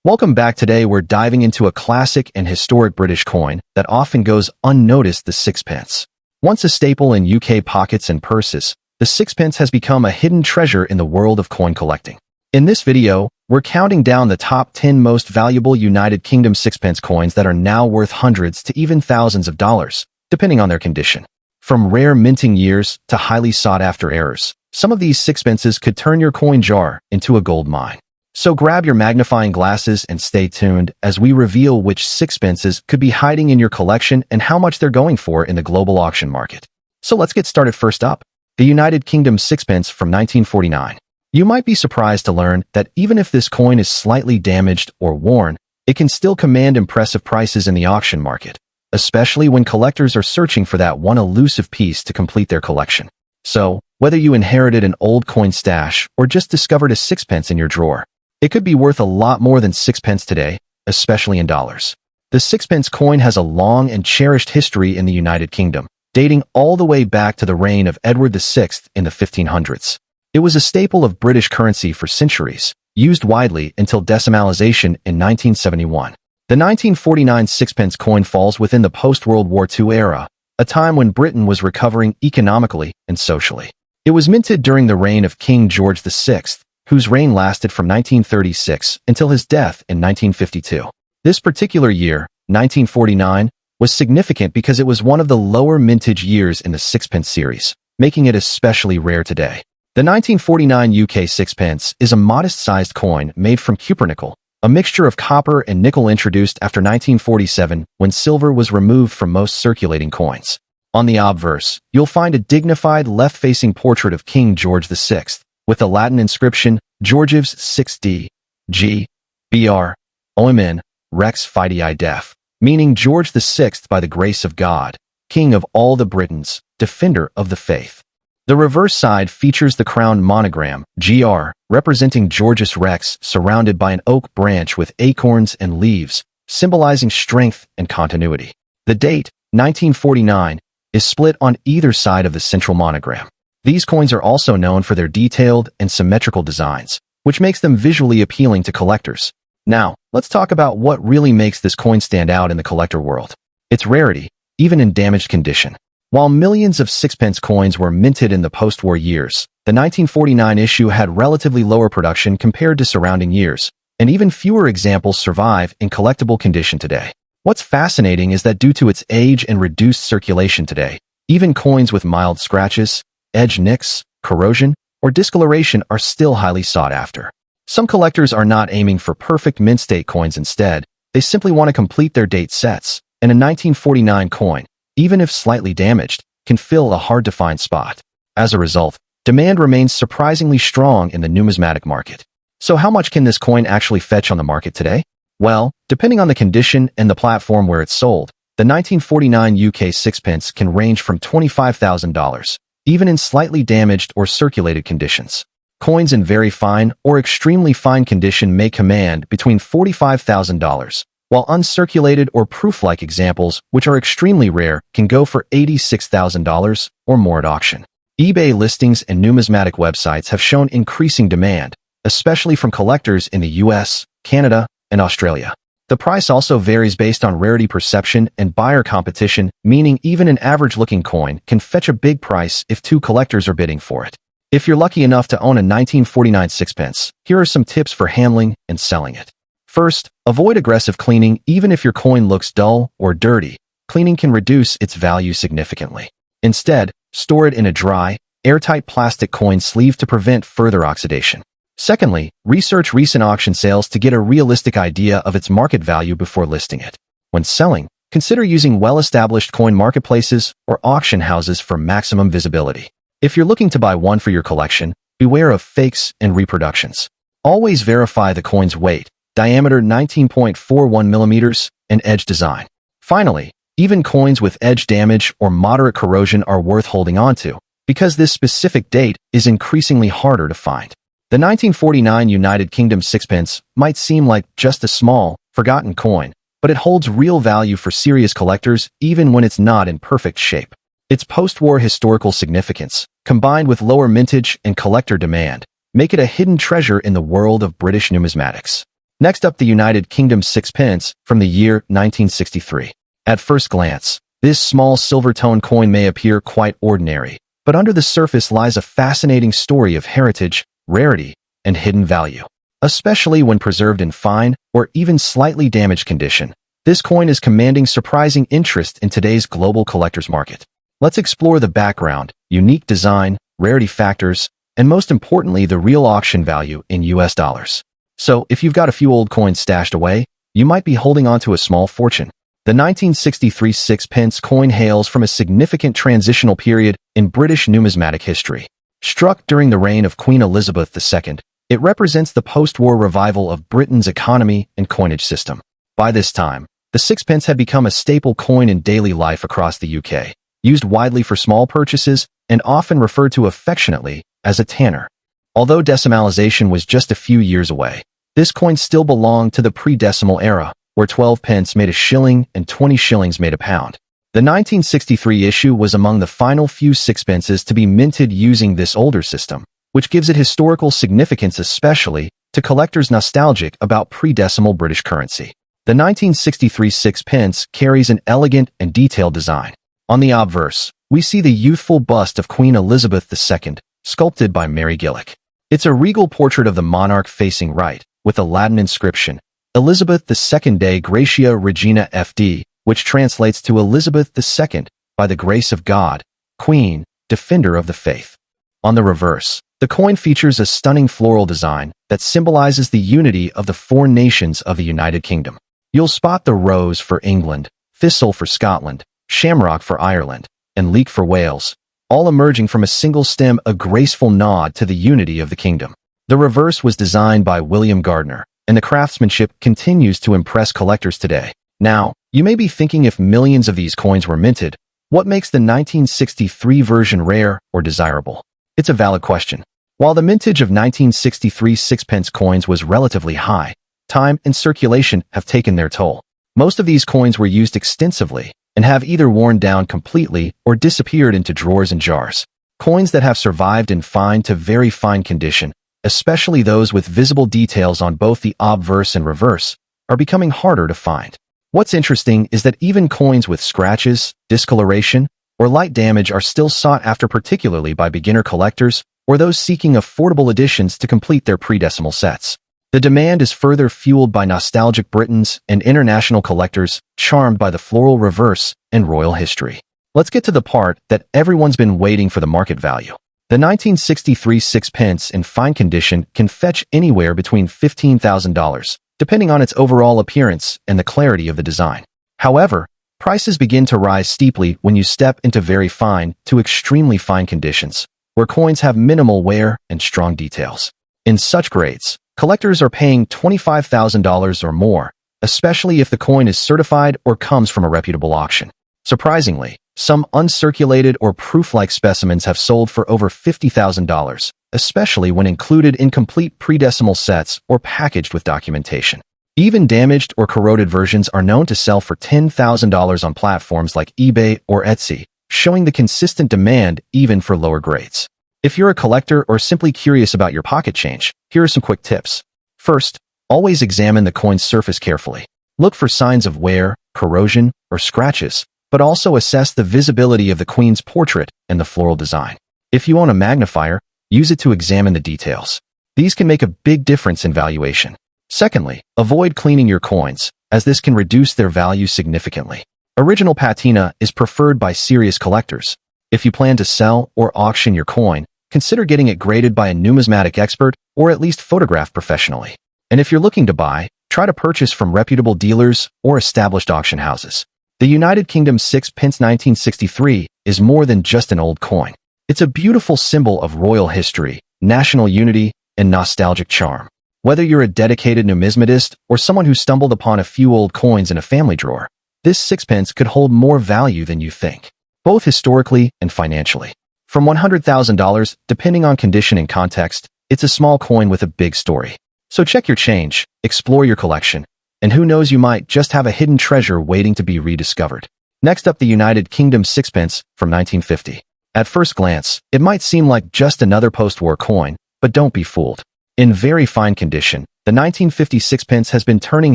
Welcome back. Today we're diving into a classic and historic British coin that often goes unnoticed, the sixpence. Once a staple in UK pockets and purses, the sixpence has become a hidden treasure in the world of coin collecting. In this video, we're counting down the top 10 most valuable United Kingdom sixpence coins that are now worth hundreds to even thousands of dollars, depending on their condition. From rare minting years to highly sought-after errors, some of these sixpences could turn your coin jar into a gold mine. So grab your magnifying glasses and stay tuned as we reveal which sixpences could be hiding in your collection and how much they're going for in the global auction market. So let's get started. First up, the United Kingdom sixpence from 1949. You might be surprised to learn that even if this coin is slightly damaged or worn, it can still command impressive prices in the auction market, especially when collectors are searching for that one elusive piece to complete their collection. So, whether you inherited an old coin stash or just discovered a sixpence in your drawer, it could be worth a lot more than sixpence today, especially in dollars. The sixpence coin has a long and cherished history in the United Kingdom, dating all the way back to the reign of Edward VI in the 1500s. It was a staple of British currency for centuries, used widely until decimalization in 1971. The 1949 sixpence coin falls within the post-World War II era, a time when Britain was recovering economically and socially. It was minted during the reign of King George VI, whose reign lasted from 1936 until his death in 1952. This particular year, 1949, was significant because it was one of the lower mintage years in the sixpence series, making it especially rare today. The 1949 UK sixpence is a modest-sized coin made from cupronickel, a mixture of copper and nickel introduced after 1947 when silver was removed from most circulating coins. On the obverse, you'll find a dignified left-facing portrait of King George VI, with the Latin inscription Georgievs 6d, G, Br, Omen, Rex Fidei Def, meaning George VI by the grace of God, King of all the Britons, defender of the faith. The reverse side features the crown monogram, GR, representing Georgius Rex surrounded by an oak branch with acorns and leaves, symbolizing strength and continuity. The date, 1949, is split on either side of the central monogram. These coins are also known for their detailed and symmetrical designs, which makes them visually appealing to collectors. Now, let's talk about what really makes this coin stand out in the collector world. Its rarity, even in damaged condition. While millions of sixpence coins were minted in the post-war years, the 1949 issue had relatively lower production compared to surrounding years, and even fewer examples survive in collectible condition today. What's fascinating is that due to its age and reduced circulation today, even coins with mild scratches, edge nicks, corrosion, or discoloration are still highly sought after. Some collectors are not aiming for perfect mint-state coins. Instead, they simply want to complete their date sets, and a 1949 coin, even if slightly damaged, can fill a hard-to-find spot. As a result, demand remains surprisingly strong in the numismatic market. So how much can this coin actually fetch on the market today? Well, depending on the condition and the platform where it's sold, the 1949 UK sixpence can range from $25,000, even in slightly damaged or circulated conditions. Coins in very fine or extremely fine condition may command between $45,000, while uncirculated or proof-like examples, which are extremely rare, can go for $86,000 or more at auction. eBay listings and numismatic websites have shown increasing demand, especially from collectors in the US, Canada, and Australia. The price also varies based on rarity perception and buyer competition, meaning even an average-looking coin can fetch a big price if two collectors are bidding for it. If you're lucky enough to own a 1949 sixpence, here are some tips for handling and selling it. First, avoid aggressive cleaning. Even if your coin looks dull or dirty, cleaning can reduce its value significantly. Instead, store it in a dry, airtight plastic coin sleeve to prevent further oxidation. Secondly, research recent auction sales to get a realistic idea of its market value before listing it. When selling, consider using well-established coin marketplaces or auction houses for maximum visibility. If you're looking to buy one for your collection, beware of fakes and reproductions. Always verify the coin's weight, diameter 19.41 millimeters, and edge design. Finally, even coins with edge damage or moderate corrosion are worth holding onto, because this specific date is increasingly harder to find. The 1949 United Kingdom sixpence might seem like just a small, forgotten coin, but it holds real value for serious collectors even when it's not in perfect shape. Its post-war historical significance, combined with lower mintage and collector demand, make it a hidden treasure in the world of British numismatics. Next up, the United Kingdom sixpence from the year 1963. At first glance, this small silver-tone coin may appear quite ordinary, but under the surface lies a fascinating story of heritage, rarity, and hidden value. Especially when preserved in fine or even slightly damaged condition, this coin is commanding surprising interest in today's global collector's market. Let's explore the background, unique design, rarity factors, and most importantly, the real auction value in US dollars. So, if you've got a few old coins stashed away, you might be holding on to a small fortune. The 1963 sixpence coin hails from a significant transitional period in British numismatic history. Struck during the reign of Queen Elizabeth II, it represents the post-war revival of Britain's economy and coinage system. By this time, the sixpence had become a staple coin in daily life across the UK, used widely for small purchases and often referred to affectionately as a tanner. Although decimalization was just a few years away, this coin still belonged to the pre-decimal era, where 12 pence made a shilling and 20 shillings made a pound. The 1963 issue was among the final few sixpences to be minted using this older system, which gives it historical significance especially to collectors nostalgic about pre-decimal British currency. The 1963 sixpence carries an elegant and detailed design. On the obverse, we see the youthful bust of Queen Elizabeth II, sculpted by Mary Gillick. It's a regal portrait of the monarch facing right, with a Latin inscription, Elizabeth II Dei Gratia Regina FD, which translates to Elizabeth II, by the grace of God, Queen, Defender of the Faith. On the reverse, the coin features a stunning floral design that symbolizes the unity of the four nations of the United Kingdom. You'll spot the rose for England, thistle for Scotland, shamrock for Ireland, and leek for Wales, all emerging from a single stem, a graceful nod to the unity of the kingdom. The reverse was designed by William Gardner, and the craftsmanship continues to impress collectors today. Now, you may be thinking, if millions of these coins were minted, what makes the 1963 version rare or desirable? It's a valid question. While the mintage of 1963 sixpence coins was relatively high, time and circulation have taken their toll. Most of these coins were used extensively and have either worn down completely or disappeared into drawers and jars. Coins that have survived in fine to very fine condition, especially those with visible details on both the obverse and reverse, are becoming harder to find. What's interesting is that even coins with scratches, discoloration, or light damage are still sought after, particularly by beginner collectors or those seeking affordable additions to complete their pre-decimal sets. The demand is further fueled by nostalgic Britons and international collectors charmed by the floral reverse and royal history. Let's get to the part that everyone's been waiting for: the market value. The 1963 sixpence in fine condition can fetch anywhere between $15,000, depending on its overall appearance and the clarity of the design. However, prices begin to rise steeply when you step into very fine to extremely fine conditions, where coins have minimal wear and strong details. In such grades, collectors are paying $25,000 or more, especially if the coin is certified or comes from a reputable auction. Surprisingly, some uncirculated or proof-like specimens have sold for over $50,000, especially when included in complete pre-decimal sets or packaged with documentation. Even damaged or corroded versions are known to sell for $10,000 on platforms like eBay or Etsy, showing the consistent demand even for lower grades. If you're a collector or simply curious about your pocket change, here are some quick tips. First, always examine the coin's surface carefully. Look for signs of wear, corrosion, or scratches, but also assess the visibility of the Queen's portrait and the floral design. If you own a magnifier, use it to examine the details. These can make a big difference in valuation. Secondly, avoid cleaning your coins, as this can reduce their value significantly. Original patina is preferred by serious collectors. If you plan to sell or auction your coin, consider getting it graded by a numismatic expert or at least photographed professionally. And if you're looking to buy, try to purchase from reputable dealers or established auction houses. The United Kingdom sixpence 1963 is more than just an old coin. It's a beautiful symbol of royal history, national unity, and nostalgic charm. Whether you're a dedicated numismatist or someone who stumbled upon a few old coins in a family drawer, this sixpence could hold more value than you think, both historically and financially. From $100,000, depending on condition and context, it's a small coin with a big story. So check your change, explore your collection, and who knows, you might just have a hidden treasure waiting to be rediscovered. Next up, the United Kingdom sixpence from 1950. At first glance, it might seem like just another post-war coin, but don't be fooled. In very fine condition, The 1950 sixpence has been turning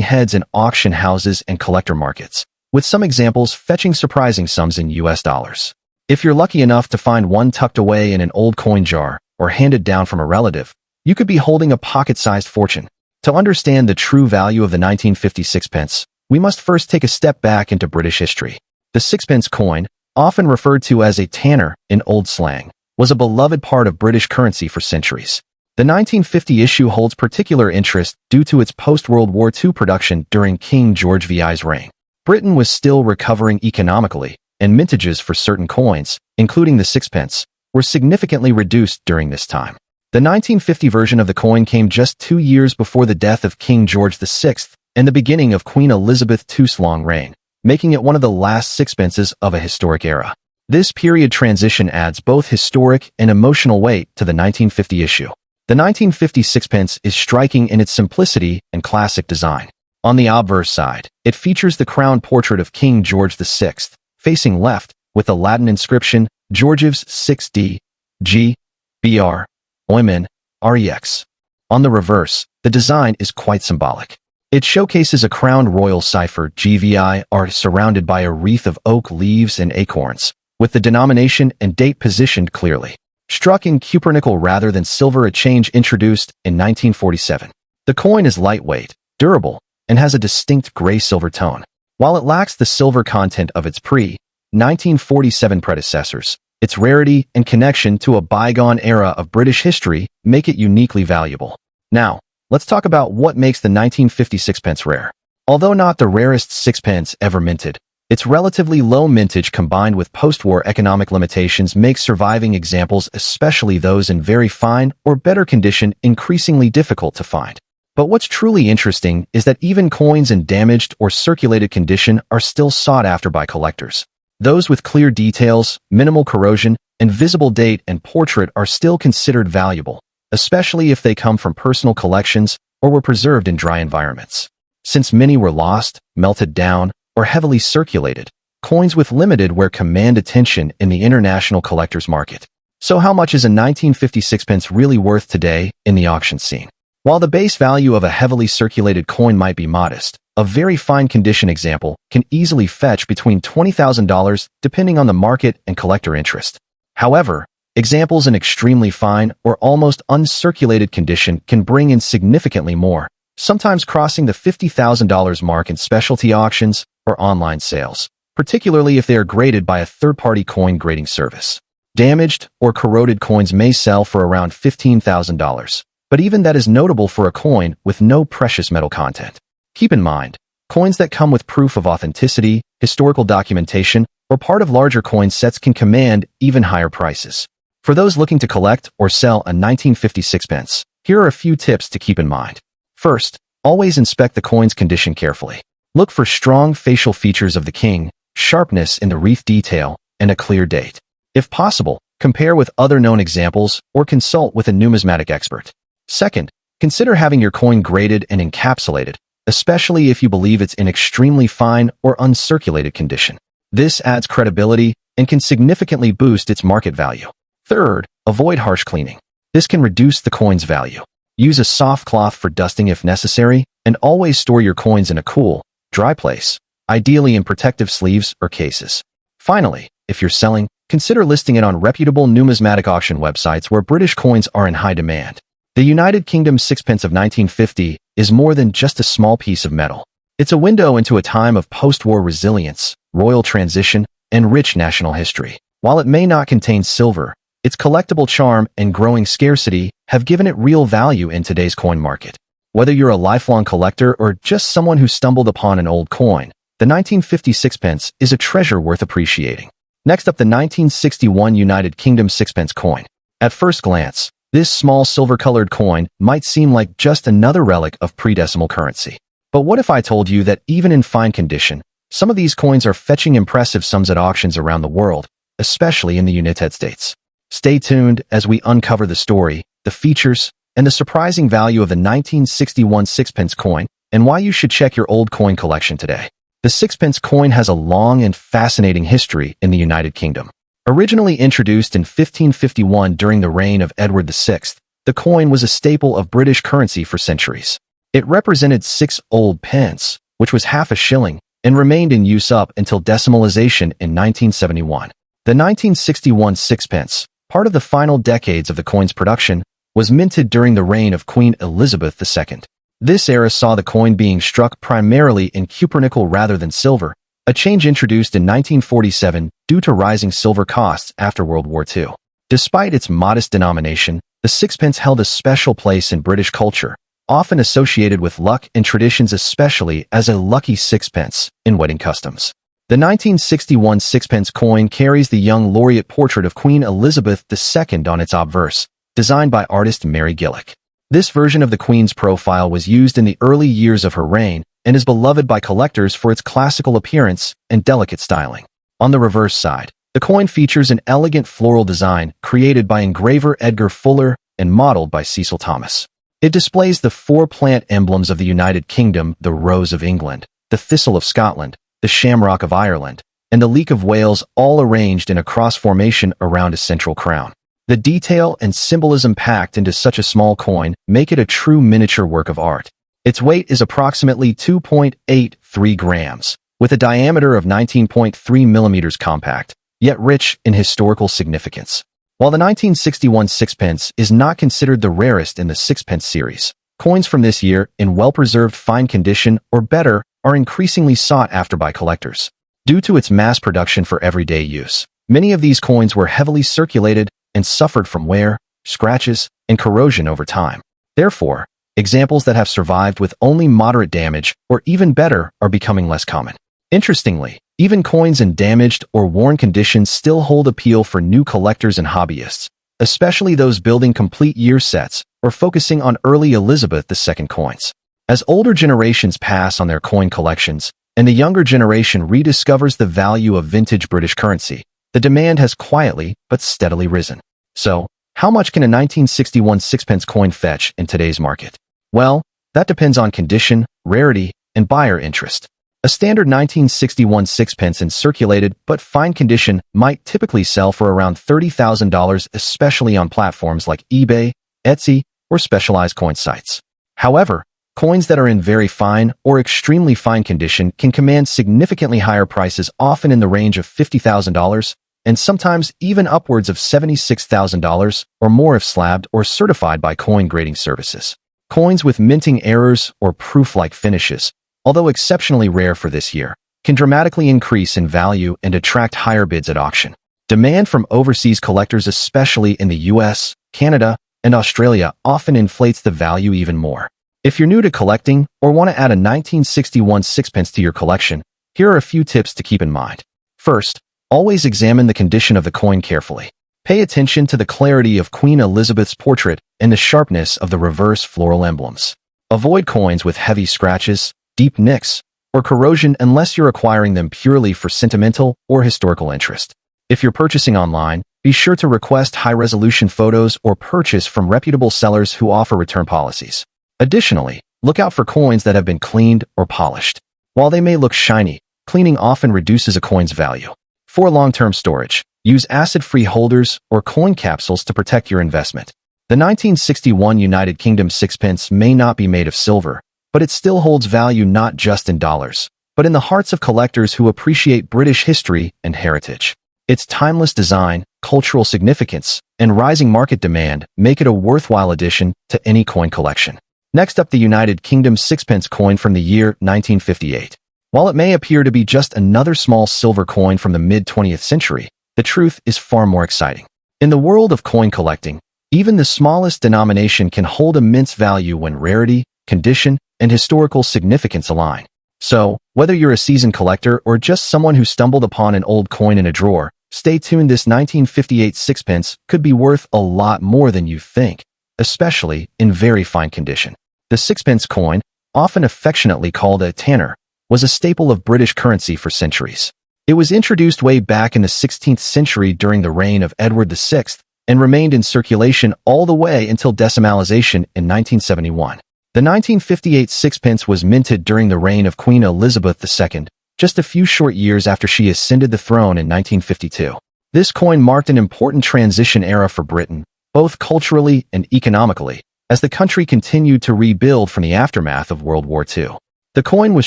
heads in auction houses and collector markets, with some examples fetching surprising sums in US dollars. If you're lucky enough to find one tucked away in an old coin jar or handed down from a relative, you could be holding a pocket-sized fortune. To understand the true value of the 1950 sixpence, we must first take a step back into British history. The sixpence coin, often referred to as a tanner in old slang, was a beloved part of British currency for centuries. The 1950 issue holds particular interest due to its post-World War II production during King George VI's reign. Britain was still recovering economically, and mintages for certain coins, including the sixpence, were significantly reduced during this time. The 1950 version of the coin came just 2 years before the death of King George VI and the beginning of Queen Elizabeth II's long reign, making it one of the last sixpences of a historic era. This period transition adds both historic and emotional weight to the 1950 issue. The 1950 sixpence is striking in its simplicity and classic design. On the obverse side, it features the crowned portrait of King George VI, facing left, with a Latin inscription, Georgievs 6D, G, BR, Oimen, REX. On the reverse, the design is quite symbolic. It showcases a crowned royal cipher GVIR surrounded by a wreath of oak leaves and acorns, with the denomination and date positioned clearly. Struck in cupronickel rather than silver, a change introduced in 1947. The coin is lightweight, durable, and has a distinct gray-silver tone. While it lacks the silver content of its pre-1947 predecessors, its rarity and connection to a bygone era of British history make it uniquely valuable. Now, let's talk about what makes the 1950 sixpence rare. Although not the rarest sixpence ever minted, its relatively low mintage combined with post-war economic limitations makes surviving examples, especially those in very fine or better condition, increasingly difficult to find. But what's truly interesting is that even coins in damaged or circulated condition are still sought after by collectors. Those with clear details, minimal corrosion, and visible date and portrait are still considered valuable, especially if they come from personal collections or were preserved in dry environments. Since many were lost, melted down, or heavily circulated, coins with limited wear command attention in the international collector's market. So how much is a 1950 sixpence really worth today in the auction scene? While the base value of a heavily circulated coin might be modest, a very fine condition example can easily fetch between $20,000 depending on the market and collector interest. However, examples in extremely fine or almost uncirculated condition can bring in significantly more, sometimes crossing the $50,000 mark in specialty auctions or online sales, particularly if they are graded by a third-party coin grading service. Damaged or corroded coins may sell for around $15,000, but even that is notable for a coin with no precious metal content. Keep in mind, coins that come with proof of authenticity, historical documentation, or part of larger coin sets can command even higher prices. For those looking to collect or sell a 1950 sixpence, here are a few tips to keep in mind. First, always inspect the coin's condition carefully. Look for strong facial features of the king, sharpness in the wreath detail, and a clear date. If possible, compare with other known examples or consult with a numismatic expert. Second, consider having your coin graded and encapsulated, especially if you believe it's in extremely fine or uncirculated condition. This adds credibility and can significantly boost its market value. Third, avoid harsh cleaning. This can reduce the coin's value. Use a soft cloth for dusting if necessary, and always store your coins in a cool, dry place, ideally in protective sleeves or cases. Finally, if you're selling, consider listing it on reputable numismatic auction websites where British coins are in high demand. The United Kingdom sixpence of 1950 is more than just a small piece of metal. It's a window into a time of post-war resilience, royal transition, and rich national history. While it may not contain silver, its collectible charm and growing scarcity have given it real value in today's coin market. Whether you're a lifelong collector or just someone who stumbled upon an old coin, the 1950 sixpence is a treasure worth appreciating. Next up, the 1961 United Kingdom sixpence coin. At first glance, this small silver-colored coin might seem like just another relic of pre-decimal currency. But what if I told you that even in fine condition, some of these coins are fetching impressive sums at auctions around the world, especially in the United States? Stay tuned as we uncover the story, the features, and the surprising value of the 1961 sixpence coin, and why you should check your old coin collection today. The sixpence coin has a long and fascinating history in the United Kingdom. Originally introduced in 1551 during the reign of Edward VI, the coin was a staple of British currency for centuries. It represented 6 old pence, which was half a shilling, and remained in use up until decimalization in 1971. The 1961 sixpence, part of the final decades of the coin's production, was minted during the reign of Queen Elizabeth II. This era saw the coin being struck primarily in cupronickel rather than silver, a change introduced in 1947 due to rising silver costs after World War II. Despite its modest denomination, the sixpence held a special place in British culture, often associated with luck and traditions, especially as a lucky sixpence in wedding customs. The 1961 sixpence coin carries the young laureate portrait of Queen Elizabeth II on its obverse, designed by artist Mary Gillick. This version of the Queen's profile was used in the early years of her reign and is beloved by collectors for its classical appearance and delicate styling. On the reverse side, the coin features an elegant floral design created by engraver Edgar Fuller and modeled by Cecil Thomas. It displays the 4 plant emblems of the United Kingdom: the rose of England, the thistle of Scotland, the shamrock of Ireland, and the leek of Wales, all arranged in a cross formation around a central crown. The detail and symbolism packed into such a small coin make it a true miniature work of art. Its weight is approximately 2.83 grams, with a diameter of 19.3 millimeters, compact, yet rich in historical significance. While the 1961 sixpence is not considered the rarest in the sixpence series, coins from this year in well-preserved fine condition or better are increasingly sought after by collectors. Due to its mass production for everyday use, many of these coins were heavily circulated and suffered from wear, scratches, and corrosion over time. Therefore, examples that have survived with only moderate damage, or even better, are becoming less common. Interestingly, even coins in damaged or worn condition still hold appeal for new collectors and hobbyists, especially those building complete year sets or focusing on early Elizabeth II coins. As older generations pass on their coin collections, and the younger generation rediscovers the value of vintage British currency, the demand has quietly but steadily risen. So, how much can a 1961 sixpence coin fetch in today's market? Well, that depends on condition, rarity, and buyer interest. A standard 1961 sixpence in circulated but fine condition might typically sell for around $30,000, especially on platforms like eBay, Etsy, or specialized coin sites. However, coins that are in very fine or extremely fine condition can command significantly higher prices, often in the range of $50,000, and sometimes even upwards of $76,000 or more if slabbed or certified by coin grading services. Coins with minting errors or proof-like finishes, although exceptionally rare for this year, can dramatically increase in value and attract higher bids at auction. Demand from overseas collectors, especially in the US, Canada, and Australia, often inflates the value even more. If you're new to collecting or want to add a 1961 sixpence to your collection, here are a few tips to keep in mind. First, always examine the condition of the coin carefully. Pay attention to the clarity of Queen Elizabeth's portrait and the sharpness of the reverse floral emblems. Avoid coins with heavy scratches, deep nicks, or corrosion unless you're acquiring them purely for sentimental or historical interest. If you're purchasing online, be sure to request high-resolution photos or purchase from reputable sellers who offer return policies. Additionally, look out for coins that have been cleaned or polished. While they may look shiny, cleaning often reduces a coin's value. For long-term storage, use acid-free holders or coin capsules to protect your investment. The 1961 United Kingdom sixpence may not be made of silver, but it still holds value not just in dollars, but in the hearts of collectors who appreciate British history and heritage. Its timeless design, cultural significance, and rising market demand make it a worthwhile addition to any coin collection. Next up, the United Kingdom sixpence coin from the year 1958. While it may appear to be just another small silver coin from the mid-20th century, the truth is far more exciting. In the world of coin collecting, even the smallest denomination can hold immense value when rarity, condition, and historical significance align. So, whether you're a seasoned collector or just someone who stumbled upon an old coin in a drawer, stay tuned. This 1958 sixpence could be worth a lot more than you think, especially in very fine condition. The sixpence coin, often affectionately called a tanner, was a staple of British currency for centuries. It was introduced way back in the 16th century during the reign of Edward VI and remained in circulation all the way until decimalization in 1971. The 1958 sixpence was minted during the reign of Queen Elizabeth II, just a few short years after she ascended the throne in 1952. This coin marked an important transition era for Britain, both culturally and economically, as the country continued to rebuild from the aftermath of World War II. The coin was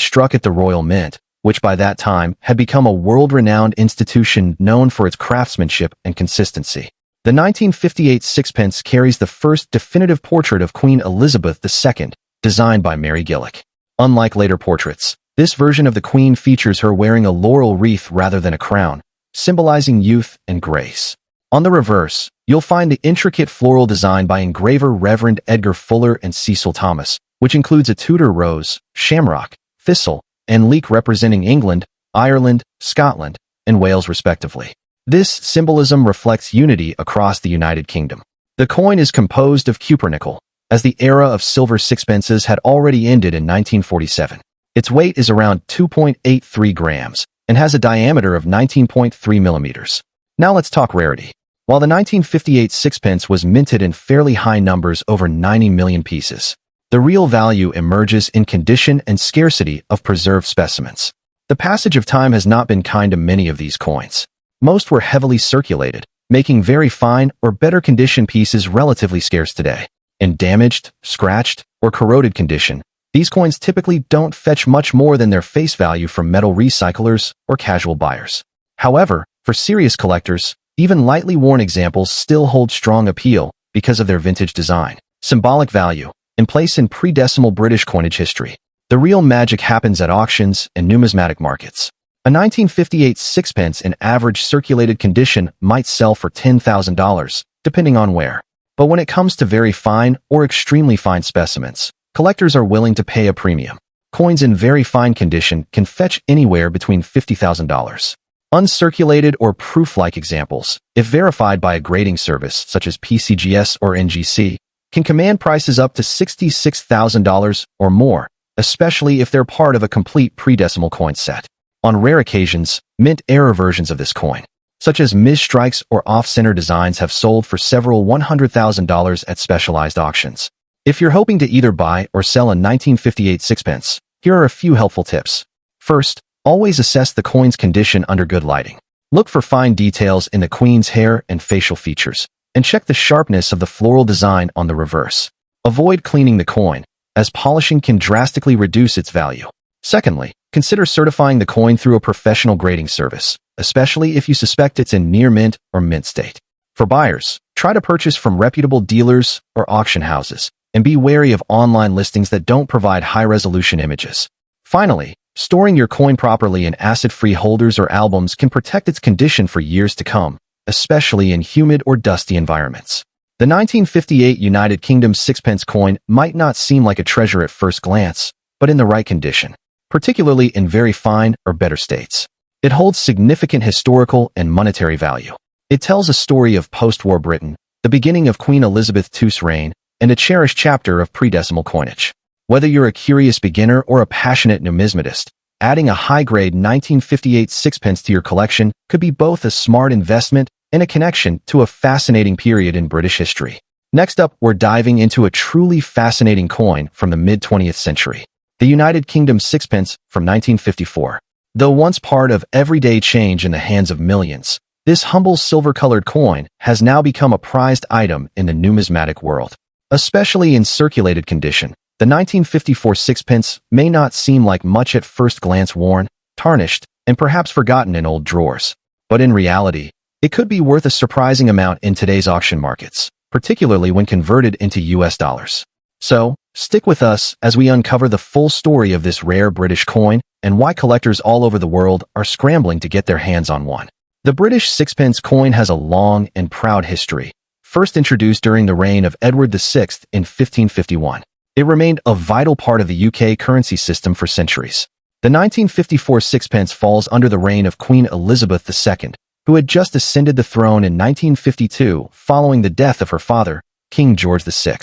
struck at the Royal Mint, which by that time had become a world-renowned institution known for its craftsmanship and consistency. The 1958 sixpence carries the first definitive portrait of Queen Elizabeth II, designed by Mary Gillick. Unlike later portraits, this version of the Queen features her wearing a laurel wreath rather than a crown, symbolizing youth and grace. On the reverse, you'll find the intricate floral design by engraver Reverend Edgar Fuller and Cecil Thomas, which includes a Tudor rose, shamrock, thistle, and leek representing England, Ireland, Scotland, and Wales respectively. This symbolism reflects unity across the United Kingdom. The coin is composed of cupronickel, as the era of silver sixpences had already ended in 1947. Its weight is around 2.83 grams and has a diameter of 19.3 millimeters. Now let's talk rarity. While the 1958 sixpence was minted in fairly high numbers, over 90 million pieces, the real value emerges in condition and scarcity of preserved specimens. The passage of time has not been kind to many of these coins. Most were heavily circulated, making very fine or better condition pieces relatively scarce today. In damaged, scratched, or corroded condition, these coins typically don't fetch much more than their face value from metal recyclers or casual buyers. However, for serious collectors, even lightly worn examples still hold strong appeal because of their vintage design, symbolic value, and place in pre-decimal British coinage history. The real magic happens at auctions and numismatic markets. A 1958 sixpence in average circulated condition might sell for $10,000, depending on where. But when it comes to very fine or extremely fine specimens, collectors are willing to pay a premium. Coins in very fine condition can fetch anywhere between $50,000. Uncirculated or proof-like examples, if verified by a grading service such as PCGS or NGC, can command prices up to $66,000 or more, especially if they're part of a complete pre-decimal coin set. On rare occasions, mint error versions of this coin, such as misstrikes or off-center designs, have sold for several $100,000 at specialized auctions. If you're hoping to either buy or sell a 1958 sixpence, here are a few helpful tips. First, always assess the coin's condition under good lighting. Look for fine details in the Queen's hair and facial features, and check the sharpness of the floral design on the reverse. Avoid cleaning the coin, as polishing can drastically reduce its value. Secondly, consider certifying the coin through a professional grading service, especially if you suspect it's in near mint or mint state. For buyers, try to purchase from reputable dealers or auction houses, and be wary of online listings that don't provide high-resolution images. Finally, storing your coin properly in acid-free holders or albums can protect its condition for years to come, especially in humid or dusty environments. The 1958 United Kingdom sixpence coin might not seem like a treasure at first glance, but in the right condition, particularly in very fine or better states, it holds significant historical and monetary value. It tells a story of post-war Britain, the beginning of Queen Elizabeth II's reign, and a cherished chapter of pre-decimal coinage. Whether you're a curious beginner or a passionate numismatist, adding a high-grade 1958 sixpence to your collection could be both a smart investment and a connection to a fascinating period in British history. Next up, we're diving into a truly fascinating coin from the mid-20th century, the United Kingdom sixpence from 1954. Though once part of everyday change in the hands of millions, this humble silver-colored coin has now become a prized item in the numismatic world. Especially in circulated condition, the 1954 sixpence may not seem like much at first glance, worn, tarnished, and perhaps forgotten in old drawers. But in reality, it could be worth a surprising amount in today's auction markets, particularly when converted into US dollars. So, stick with us as we uncover the full story of this rare British coin and why collectors all over the world are scrambling to get their hands on one. The British sixpence coin has a long and proud history. First introduced during the reign of Edward VI in 1551. It remained a vital part of the UK currency system for centuries. The 1954 sixpence falls under the reign of Queen Elizabeth II, who had just ascended the throne in 1952 following the death of her father, King George VI.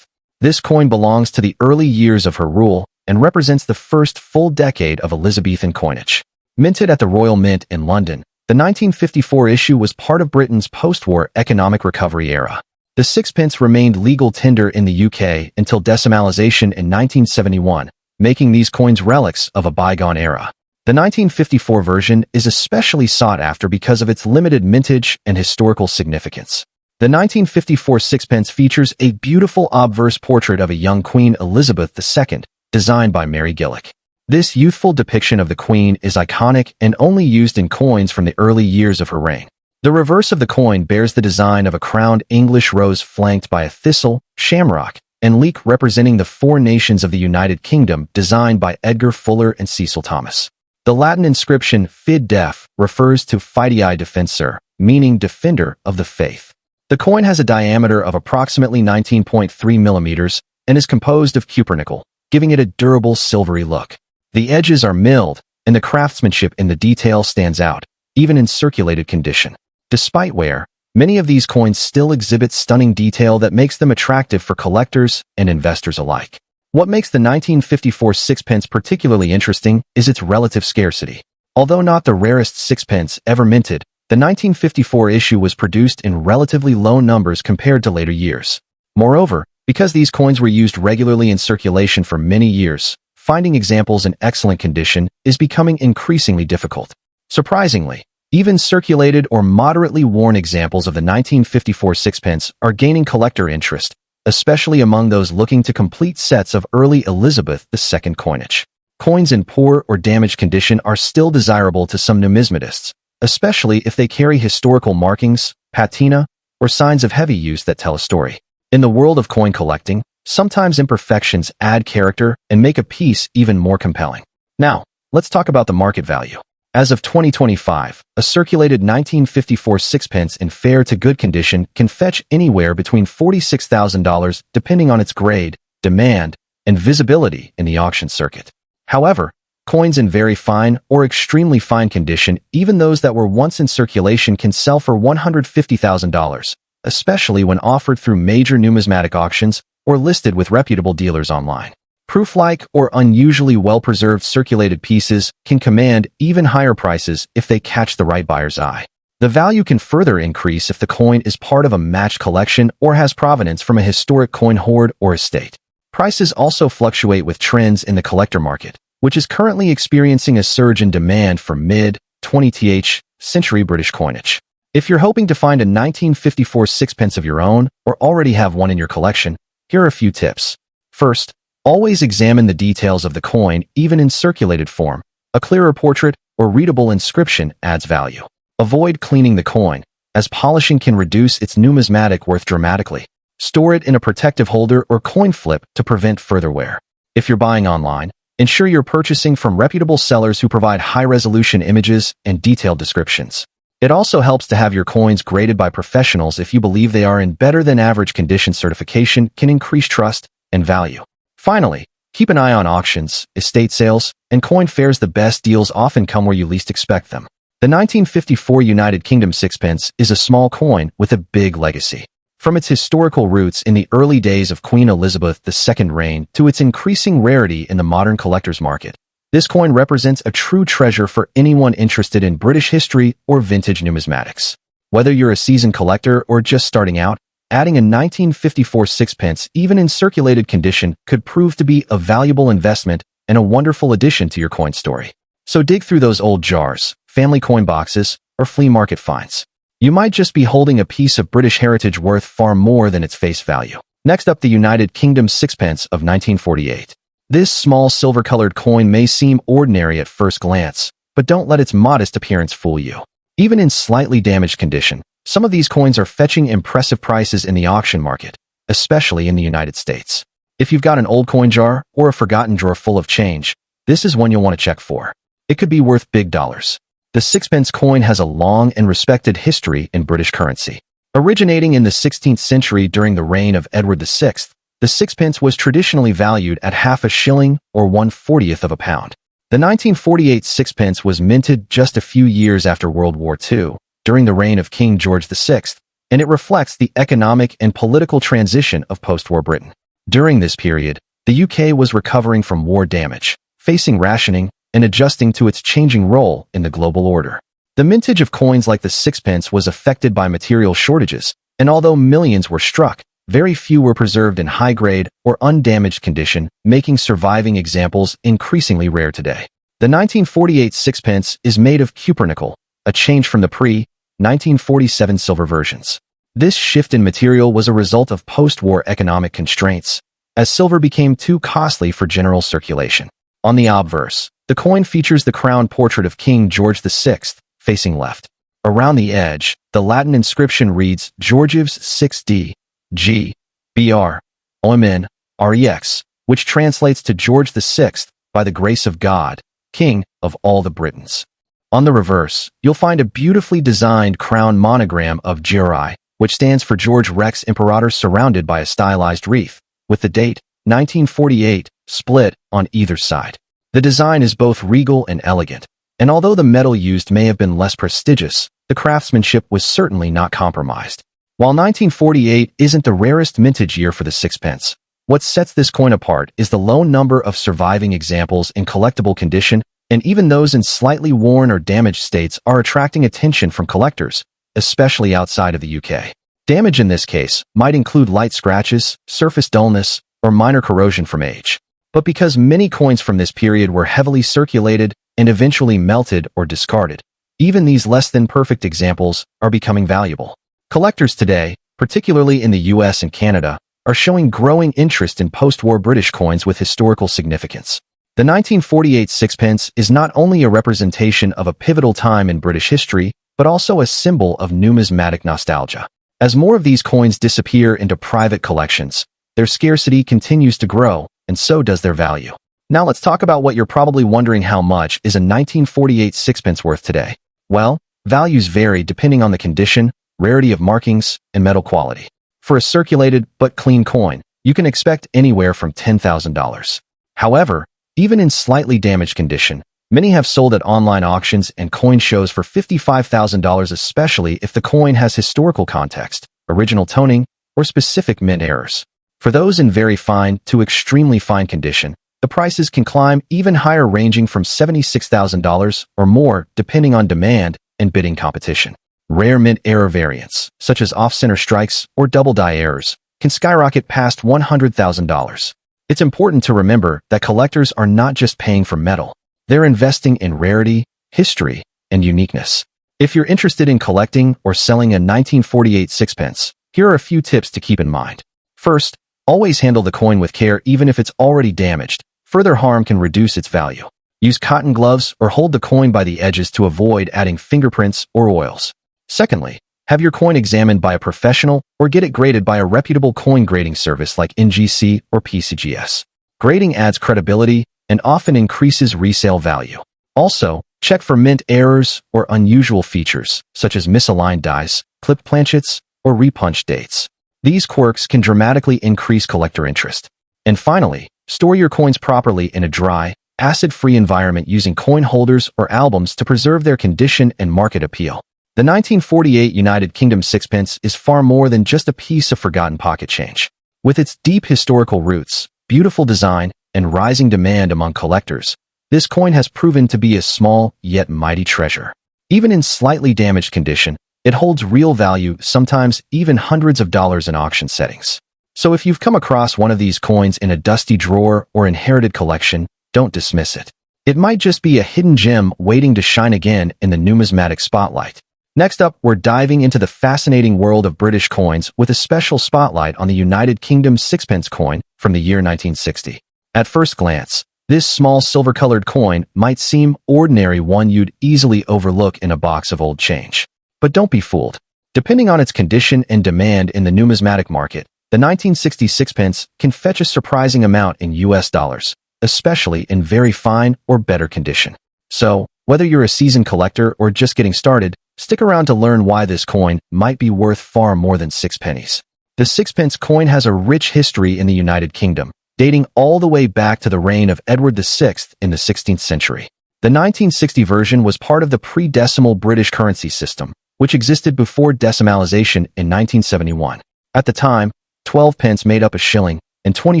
This coin belongs to the early years of her rule and represents the first full decade of Elizabethan coinage. Minted at the Royal Mint in London, the 1954 issue was part of Britain's post-war economic recovery era. The sixpence remained legal tender in the UK until decimalization in 1971, making these coins relics of a bygone era. The 1954 version is especially sought after because of its limited mintage and historical significance. The 1954 sixpence features a beautiful obverse portrait of a young Queen Elizabeth II, designed by Mary Gillick. This youthful depiction of the Queen is iconic and only used in coins from the early years of her reign. The reverse of the coin bears the design of a crowned English rose flanked by a thistle, shamrock, and leek representing the four nations of the United Kingdom, designed by Edgar Fuller and Cecil Thomas. The Latin inscription Fid Def refers to Fidei Defensor, meaning defender of the faith. The coin has a diameter of approximately 19.3 millimeters and is composed of cupronickel, giving it a durable silvery look. The edges are milled, and the craftsmanship in the detail stands out, even in circulated condition. Despite wear, many of these coins still exhibit stunning detail that makes them attractive for collectors and investors alike. What makes the 1954 sixpence particularly interesting is its relative scarcity. Although not the rarest sixpence ever minted, the 1954 issue was produced in relatively low numbers compared to later years. Moreover, because these coins were used regularly in circulation for many years, finding examples in excellent condition is becoming increasingly difficult. Surprisingly, even circulated or moderately worn examples of the 1954 sixpence are gaining collector interest, especially among those looking to complete sets of early Elizabeth II coinage. Coins in poor or damaged condition are still desirable to some numismatists, especially if they carry historical markings, patina, or signs of heavy use that tell a story. In the world of coin collecting, sometimes imperfections add character and make a piece even more compelling. Now, let's talk about the market value. As of 2025, a circulated 1954 sixpence in fair to good condition can fetch anywhere between $46,000 depending on its grade, demand, and visibility in the auction circuit. However, coins in very fine or extremely fine condition, even those that were once in circulation, can sell for $150,000, especially when offered through major numismatic auctions or listed with reputable dealers online. Proof-like or unusually well-preserved circulated pieces can command even higher prices if they catch the right buyer's eye. The value can further increase if the coin is part of a matched collection or has provenance from a historic coin hoard or estate. Prices also fluctuate with trends in the collector market, which is currently experiencing a surge in demand for mid-20th century British coinage. If you're hoping to find a 1954 sixpence of your own or already have one in your collection, here are a few tips. First, always examine the details of the coin, even in circulated form. A clearer portrait or readable inscription adds value. Avoid cleaning the coin, as polishing can reduce its numismatic worth dramatically. Store it in a protective holder or coin flip to prevent further wear. If you're buying online, ensure you're purchasing from reputable sellers who provide high-resolution images and detailed descriptions. It also helps to have your coins graded by professionals if you believe they are in better-than-average condition. Certification can increase trust and value. Finally, keep an eye on auctions, estate sales, and coin fairs. The best deals often come where you least expect them. The 1954 United Kingdom sixpence is a small coin with a big legacy. From its historical roots in the early days of Queen Elizabeth II's reign to its increasing rarity in the modern collector's market, this coin represents a true treasure for anyone interested in British history or vintage numismatics. Whether you're a seasoned collector or just starting out, adding a 1954 sixpence, even in circulated condition, could prove to be a valuable investment and a wonderful addition to your coin story. So dig through those old jars, family coin boxes, or flea market finds. You might just be holding a piece of British heritage worth far more than its face value. Next up, the United Kingdom sixpence of 1948. This small silver-colored coin may seem ordinary at first glance, but don't let its modest appearance fool you. Even in slightly damaged condition, some of these coins are fetching impressive prices in the auction market, especially in the United States. If you've got an old coin jar or a forgotten drawer full of change, this is one you'll want to check for. It could be worth big dollars. The sixpence coin has a long and respected history in British currency. Originating in the 16th century during the reign of Edward VI, the sixpence was traditionally valued at half a shilling or 1/40th of a pound. The 1948 sixpence was minted just a few years after World War II, during the reign of King George VI, and it reflects the economic and political transition of post-war Britain. During this period, the UK was recovering from war damage, facing rationing, and adjusting to its changing role in the global order. The mintage of coins like the sixpence was affected by material shortages, and although millions were struck, very few were preserved in high-grade or undamaged condition, making surviving examples increasingly rare today. The 1948 sixpence is made of cupronickel, a change from the pre-1947 silver versions. This shift in material was a result of post-war economic constraints, as silver became too costly for general circulation. On the obverse, the coin features the crowned portrait of King George VI, facing left. Around the edge, the Latin inscription reads Georgievs 6d, G, Br, Omen, Rex, which translates to George VI, by the grace of God, King of all the Britons. On the reverse, you'll find a beautifully designed crown monogram of Girai, which stands for George Rex Imperator, surrounded by a stylized wreath, with the date, 1948, split on either side. The design is both regal and elegant, and although the metal used may have been less prestigious, the craftsmanship was certainly not compromised. While 1948 isn't the rarest mintage year for the sixpence, what sets this coin apart is the low number of surviving examples in collectible condition, and even those in slightly worn or damaged states are attracting attention from collectors, especially outside of the UK. Damage in this case might include light scratches, surface dullness, or minor corrosion from age. But because many coins from this period were heavily circulated and eventually melted or discarded, even these less-than-perfect examples are becoming valuable. Collectors today, particularly in the US and Canada, are showing growing interest in post-war British coins with historical significance. The 1948 sixpence is not only a representation of a pivotal time in British history, but also a symbol of numismatic nostalgia. As more of these coins disappear into private collections, their scarcity continues to grow, and so does their value. Now let's talk about what you're probably wondering: how much is a 1948 sixpence worth today? Well, values vary depending on the condition, rarity of markings, and metal quality. For a circulated but clean coin, you can expect anywhere from $10,000. However, even in slightly damaged condition, many have sold at online auctions and coin shows for $55,000, especially if the coin has historical context, original toning, or specific mint errors. For those in very fine to extremely fine condition, the prices can climb even higher, ranging from $76,000 or more, depending on demand and bidding competition. Rare mint error variants, such as off-center strikes or double die errors, can skyrocket past $100,000. It's important to remember that collectors are not just paying for metal. They're investing in rarity, history, and uniqueness. If you're interested in collecting or selling a 1948 sixpence, here are a few tips to keep in mind. First, always handle the coin with care even if it's already damaged. Further harm can reduce its value. Use cotton gloves or hold the coin by the edges to avoid adding fingerprints or oils. Secondly, have your coin examined by a professional or get it graded by a reputable coin grading service like NGC or PCGS. Grading adds credibility and often increases resale value. Also, check for mint errors or unusual features, such as misaligned dies, clipped planchets, or repunched dates. These quirks can dramatically increase collector interest. And finally, store your coins properly in a dry, acid-free environment using coin holders or albums to preserve their condition and market appeal. The 1948 United Kingdom sixpence is far more than just a piece of forgotten pocket change. With its deep historical roots, beautiful design, and rising demand among collectors, this coin has proven to be a small yet mighty treasure. Even in slightly damaged condition, it holds real value, sometimes even hundreds of dollars in auction settings. So if you've come across one of these coins in a dusty drawer or inherited collection, don't dismiss it. It might just be a hidden gem waiting to shine again in the numismatic spotlight. Next up, we're diving into the fascinating world of British coins with a special spotlight on the United Kingdom sixpence coin from the year 1960. At first glance, this small silver-colored coin might seem ordinary, one you'd easily overlook in a box of old change. But don't be fooled. Depending on its condition and demand in the numismatic market, the 1960 sixpence can fetch a surprising amount in US dollars, especially in very fine or better condition. So, whether you're a seasoned collector or just getting started, stick around to learn why this coin might be worth far more than 6 pennies. The sixpence coin has a rich history in the United Kingdom, dating all the way back to the reign of Edward VI in the 16th century. The 1960 version was part of the pre-decimal British currency system, which existed before decimalization in 1971. At the time, 12 pence made up a shilling, and 20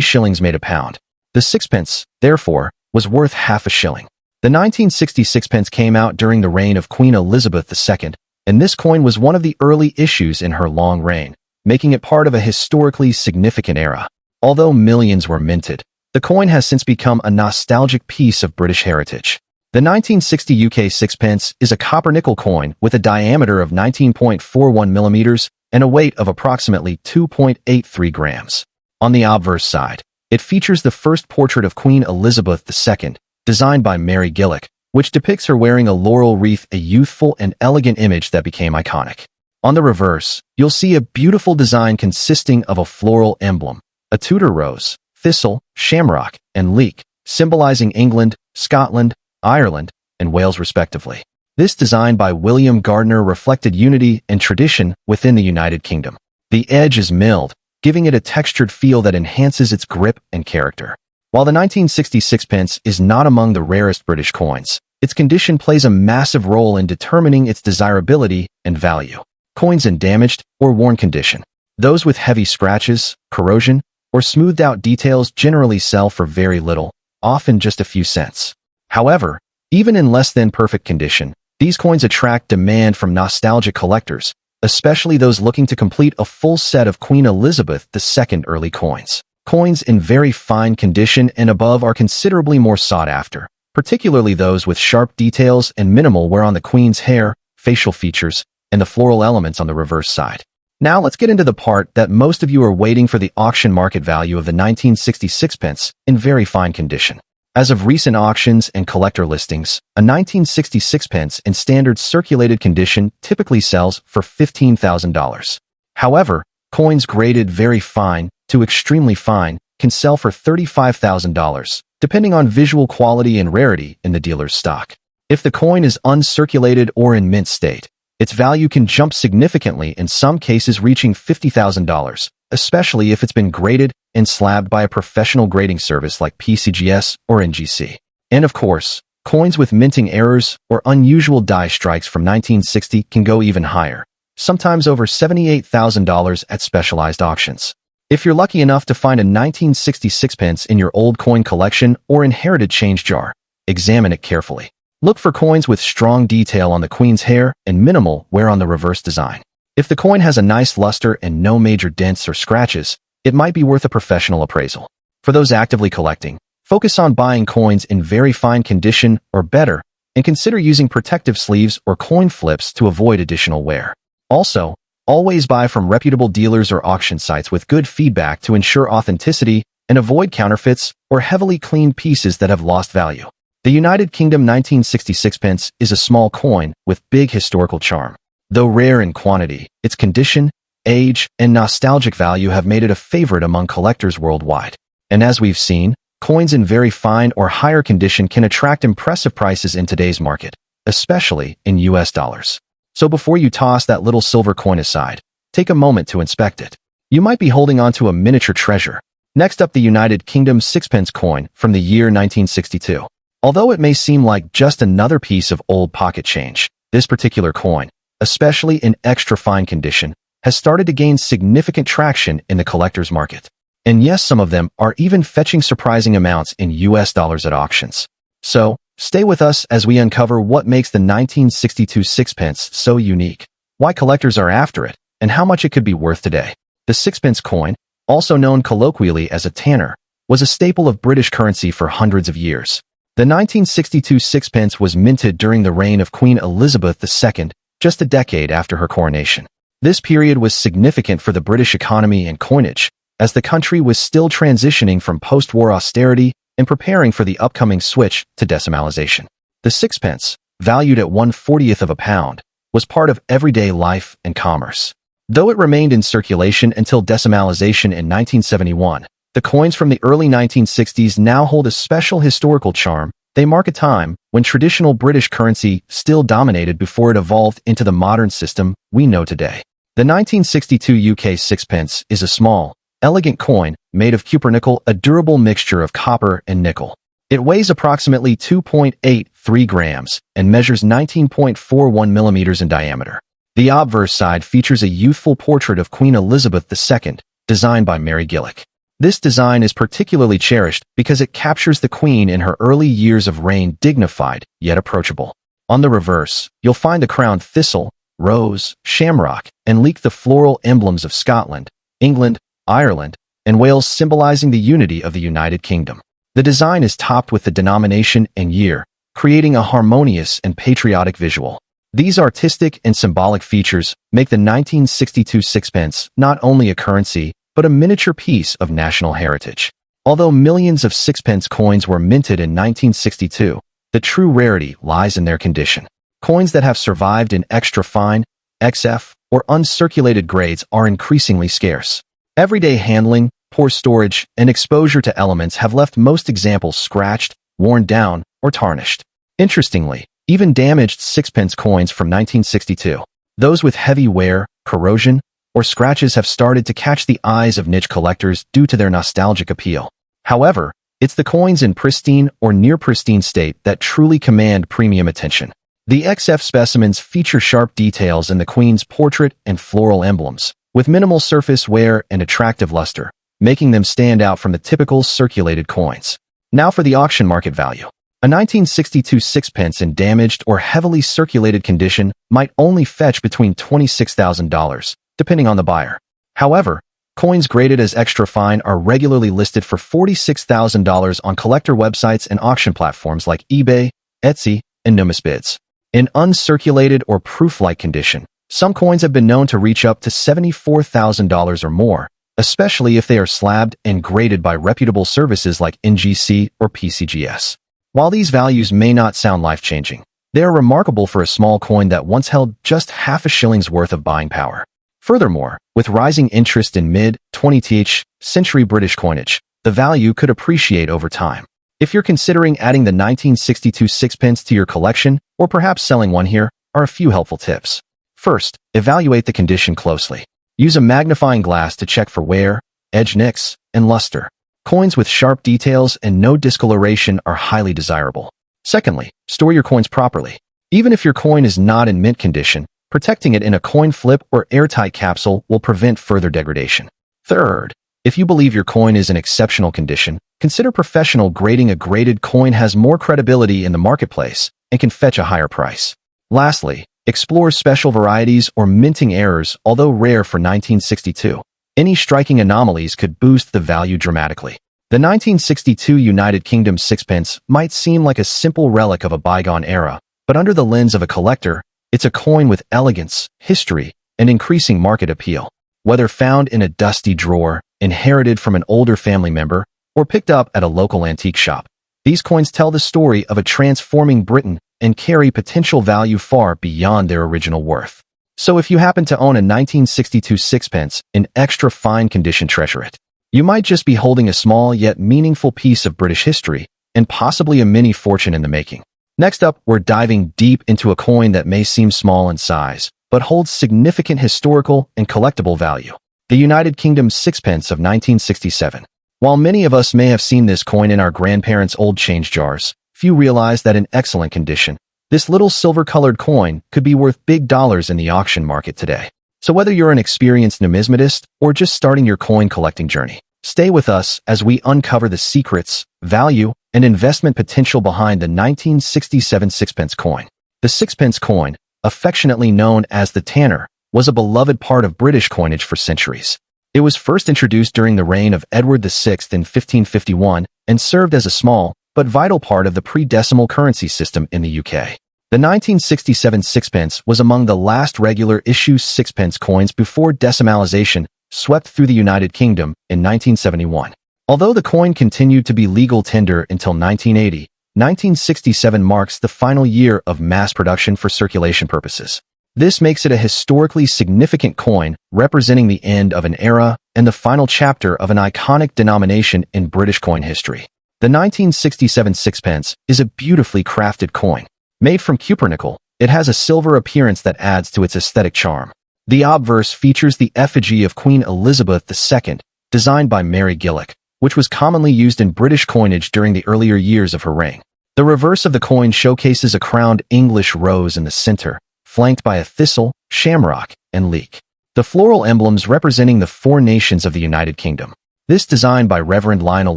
shillings made a pound. The sixpence, therefore, was worth half a shilling. The 1960 sixpence came out during the reign of Queen Elizabeth II, and this coin was one of the early issues in her long reign, making it part of a historically significant era. Although millions were minted, the coin has since become a nostalgic piece of British heritage. The 1960 UK sixpence is a copper-nickel coin with a diameter of 19.41 millimeters and a weight of approximately 2.83 grams. On the obverse side, it features the first portrait of Queen Elizabeth II, designed by Mary Gillick, which depicts her wearing a laurel wreath, a youthful and elegant image that became iconic. On the reverse, you'll see a beautiful design consisting of a floral emblem, a Tudor rose, thistle, shamrock, and leek, symbolizing England, Scotland, Ireland, and Wales respectively. This design by William Gardner reflected unity and tradition within the United Kingdom. The edge is milled, giving it a textured feel that enhances its grip and character. While the 1960 sixpence is not among the rarest British coins, its condition plays a massive role in determining its desirability and value. Coins in damaged or worn condition. Those with heavy scratches, corrosion, or smoothed out details generally sell for very little, often just a few cents. However, even in less than perfect condition, these coins attract demand from nostalgic collectors, especially those looking to complete a full set of Queen Elizabeth II early coins. Coins in very fine condition and above are considerably more sought after, particularly those with sharp details and minimal wear on the Queen's hair, facial features, and the floral elements on the reverse side. Now let's get into the part that most of you are waiting for: the auction market value of the 1960 sixpence in very fine condition. As of recent auctions and collector listings, a 1960 sixpence in standard circulated condition typically sells for $15,000. However, coins graded very fine to extremely fine can sell for $35,000, depending on visual quality and rarity in the dealer's stock. If the coin is uncirculated or in mint state, its value can jump significantly, in some cases reaching $50,000, especially if it's been graded and slabbed by a professional grading service like PCGS or NGC. And of course, coins with minting errors or unusual die strikes from 1960 can go even higher, sometimes over $78,000 at specialized auctions. If you're lucky enough to find a 1960 sixpence in your old coin collection or inherited change jar, examine it carefully. Look for coins with strong detail on the Queen's hair and minimal wear on the reverse design. If the coin has a nice luster and no major dents or scratches, it might be worth a professional appraisal. For those actively collecting, focus on buying coins in very fine condition or better, and consider using protective sleeves or coin flips to avoid additional wear. Also, always buy from reputable dealers or auction sites with good feedback to ensure authenticity and avoid counterfeits or heavily cleaned pieces that have lost value. The United Kingdom 1960 sixpence is a small coin with big historical charm. Though rare in quantity, its condition, age, and nostalgic value have made it a favorite among collectors worldwide. And as we've seen, coins in very fine or higher condition can attract impressive prices in today's market, especially in US dollars. So before you toss that little silver coin aside, take a moment to inspect it. You might be holding onto a miniature treasure. Next up, the United Kingdom sixpence coin from the year 1962. Although it may seem like just another piece of old pocket change, this particular coin, especially in extra fine condition, has started to gain significant traction in the collector's market. And yes, some of them are even fetching surprising amounts in US dollars at auctions. So, stay with us as we uncover what makes the 1962 sixpence so unique, why collectors are after it, and how much it could be worth today. The sixpence coin, also known colloquially as a tanner, was a staple of British currency for hundreds of years. The 1962 sixpence was minted during the reign of Queen Elizabeth II, just a decade after her coronation. This period was significant for the British economy and coinage, as the country was still transitioning from post-war austerity and preparing for the upcoming switch to decimalization. The sixpence, valued at 1/40th of a pound, was part of everyday life and commerce. Though it remained in circulation until decimalization in 1971, the coins from the early 1960s now hold a special historical charm. They mark a time when traditional British currency still dominated before it evolved into the modern system we know today. The 1962 UK sixpence is a small, elegant coin made of cupronickel, a durable mixture of copper and nickel. It weighs approximately 2.83 grams and measures 19.41 millimeters in diameter. The obverse side features a youthful portrait of Queen Elizabeth II, designed by Mary Gillick. This design is particularly cherished because it captures the Queen in her early years of reign, dignified yet approachable. On the reverse, you'll find the crowned thistle, rose, shamrock, and leek, the floral emblems of Scotland, England, Ireland, and Wales, symbolizing the unity of the United Kingdom. The design is topped with the denomination and year, creating a harmonious and patriotic visual. These artistic and symbolic features make the 1962 sixpence not only a currency, but a miniature piece of national heritage. Although millions of sixpence coins were minted in 1962, the true rarity lies in their condition. Coins that have survived in extra fine, XF, or uncirculated grades are increasingly scarce. Everyday handling, poor storage, and exposure to elements have left most examples scratched, worn down, or tarnished. Interestingly, even damaged sixpence coins from 1962, those with heavy wear, corrosion, or scratches have started to catch the eyes of niche collectors due to their nostalgic appeal. However, it's the coins in pristine or near-pristine state that truly command premium attention. The XF specimens feature sharp details in the Queen's portrait and floral emblems, with minimal surface wear and attractive luster, making them stand out from the typical circulated coins. Now for the auction market value. A 1962 sixpence in damaged or heavily circulated condition might only fetch between $26,000, depending on the buyer. However, coins graded as extra fine are regularly listed for $46,000 on collector websites and auction platforms like eBay, Etsy, and Numisbids. In uncirculated or proof-like condition, some coins have been known to reach up to $74,000 or more, especially if they are slabbed and graded by reputable services like NGC or PCGS. While these values may not sound life-changing, they are remarkable for a small coin that once held just half a shilling's worth of buying power. Furthermore, with rising interest in mid-20th century British coinage, the value could appreciate over time. If you're considering adding the 1962 sixpence to your collection, or perhaps selling one, here are a few helpful tips. First, evaluate the condition closely. Use a magnifying glass to check for wear, edge nicks, and luster. Coins with sharp details and no discoloration are highly desirable. Secondly, store your coins properly. Even if your coin is not in mint condition, protecting it in a coin flip or airtight capsule will prevent further degradation. Third, if you believe your coin is in exceptional condition, consider professional grading. A graded coin has more credibility in the marketplace and can fetch a higher price. Lastly, explore special varieties or minting errors. Although rare for 1962, any striking anomalies could boost the value dramatically. The 1962 United Kingdom sixpence might seem like a simple relic of a bygone era, but under the lens of a collector, it's a coin with elegance, history, and increasing market appeal. Whether found in a dusty drawer, inherited from an older family member, or picked up at a local antique shop, these coins tell the story of a transforming Britain and carry potential value far beyond their original worth. So if you happen to own a 1962 sixpence in extra fine condition, treasure it. You might just be holding a small yet meaningful piece of British history, and possibly a mini fortune in the making. Next up, we're diving deep into a coin that may seem small in size, but holds significant historical and collectible value. The United Kingdom sixpence of 1967. While many of us may have seen this coin in our grandparents' old change jars, few realize that in excellent condition, this little silver-colored coin could be worth big dollars in the auction market today. So whether you're an experienced numismatist or just starting your coin collecting journey, stay with us as we uncover the secrets, value, and investment potential behind the 1967 sixpence coin. The sixpence coin, affectionately known as the tanner, was a beloved part of British coinage for centuries. It was first introduced during the reign of Edward VI in 1551 and served as a small but vital part of the pre-decimal currency system in the UK. The 1967 sixpence was among the last regular-issue sixpence coins before decimalization swept through the United Kingdom in 1971. Although the coin continued to be legal tender until 1980, 1967 marks the final year of mass production for circulation purposes. This makes it a historically significant coin, representing the end of an era and the final chapter of an iconic denomination in British coin history. The 1967 sixpence is a beautifully crafted coin. Made from cupronickel, it has a silver appearance that adds to its aesthetic charm. The obverse features the effigy of Queen Elizabeth II, designed by Mary Gillick, which was commonly used in British coinage during the earlier years of her reign. The reverse of the coin showcases a crowned English rose in the center, flanked by a thistle, shamrock, and leek. The floral emblems representing the four nations of the United Kingdom. This design by Reverend Lionel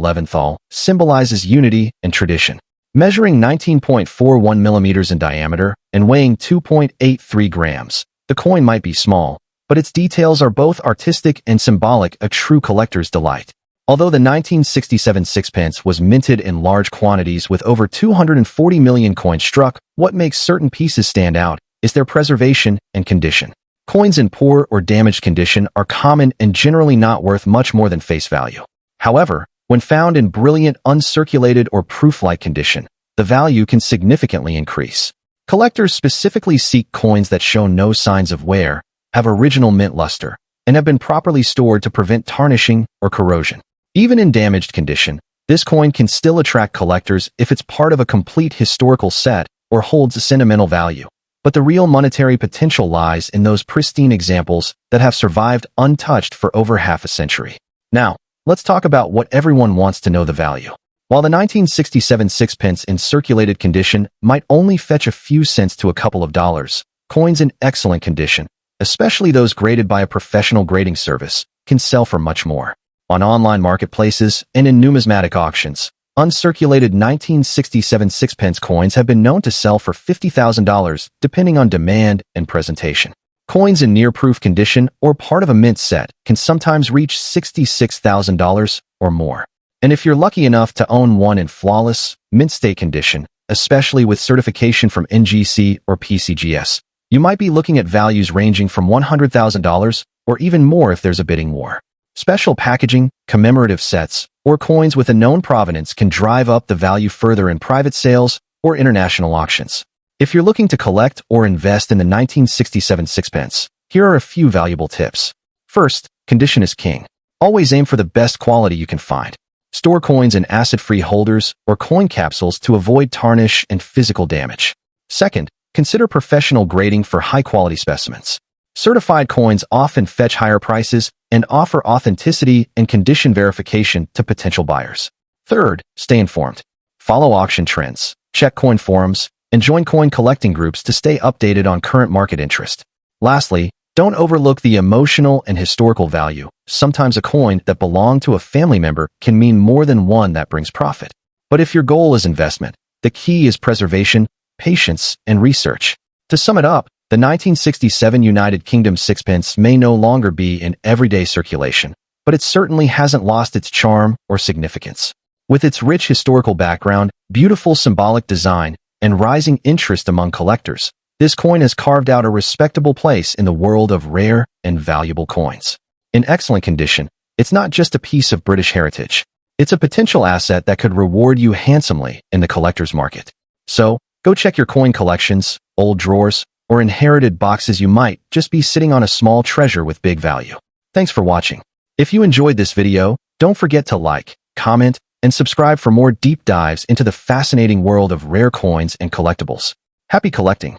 Leventhal symbolizes unity and tradition. Measuring 19.41 millimeters in diameter and weighing 2.83 grams, the coin might be small, but its details are both artistic and symbolic, a true collector's delight. Although the 1967 sixpence was minted in large quantities with over 240 million coins struck, what makes certain pieces stand out is their preservation and condition. Coins in poor or damaged condition are common and generally not worth much more than face value. However, when found in brilliant, uncirculated, or proof-like condition, the value can significantly increase. Collectors specifically seek coins that show no signs of wear, have original mint luster, and have been properly stored to prevent tarnishing or corrosion. Even in damaged condition, this coin can still attract collectors if it's part of a complete historical set or holds a sentimental value. But the real monetary potential lies in those pristine examples that have survived untouched for over half a century. Now, let's talk about what everyone wants to know: the value. While the 1967 sixpence in circulated condition might only fetch a few cents to a couple of dollars, coins in excellent condition, especially those graded by a professional grading service, can sell for much more. On online marketplaces and in numismatic auctions, uncirculated 1967 sixpence coins have been known to sell for $50,000 depending on demand and presentation. Coins in near-proof condition or part of a mint set can sometimes reach $66,000 or more. And if you're lucky enough to own one in flawless, mint state condition, especially with certification from NGC or PCGS, you might be looking at values ranging from $100,000 or even more if there's a bidding war. Special packaging, commemorative sets, or coins with a known provenance can drive up the value further in private sales or international auctions. If you're looking to collect or invest in the 1967 sixpence, here are a few valuable tips. First, condition is king. Always aim for the best quality you can find. Store coins in acid-free holders or coin capsules to avoid tarnish and physical damage. Second, consider professional grading for high-quality specimens. Certified coins often fetch higher prices and offer authenticity and condition verification to potential buyers. Third, stay informed. Follow auction trends, check coin forums, and join coin collecting groups to stay updated on current market interest. Lastly, don't overlook the emotional and historical value. Sometimes a coin that belonged to a family member can mean more than one that brings profit. But if your goal is investment, the key is preservation, patience, and research. To sum it up, the 1967 United Kingdom sixpence may no longer be in everyday circulation, but it certainly hasn't lost its charm or significance. With its rich historical background, beautiful symbolic design, and rising interest among collectors, this coin has carved out a respectable place in the world of rare and valuable coins. In excellent condition, it's not just a piece of British heritage. It's a potential asset that could reward you handsomely in the collector's market. So, go check your coin collections, old drawers, or inherited boxes. You might just be sitting on a small treasure with big value. Thanks for watching. If you enjoyed this video, don't forget to like, comment, and subscribe for more deep dives into the fascinating world of rare coins and collectibles. Happy collecting!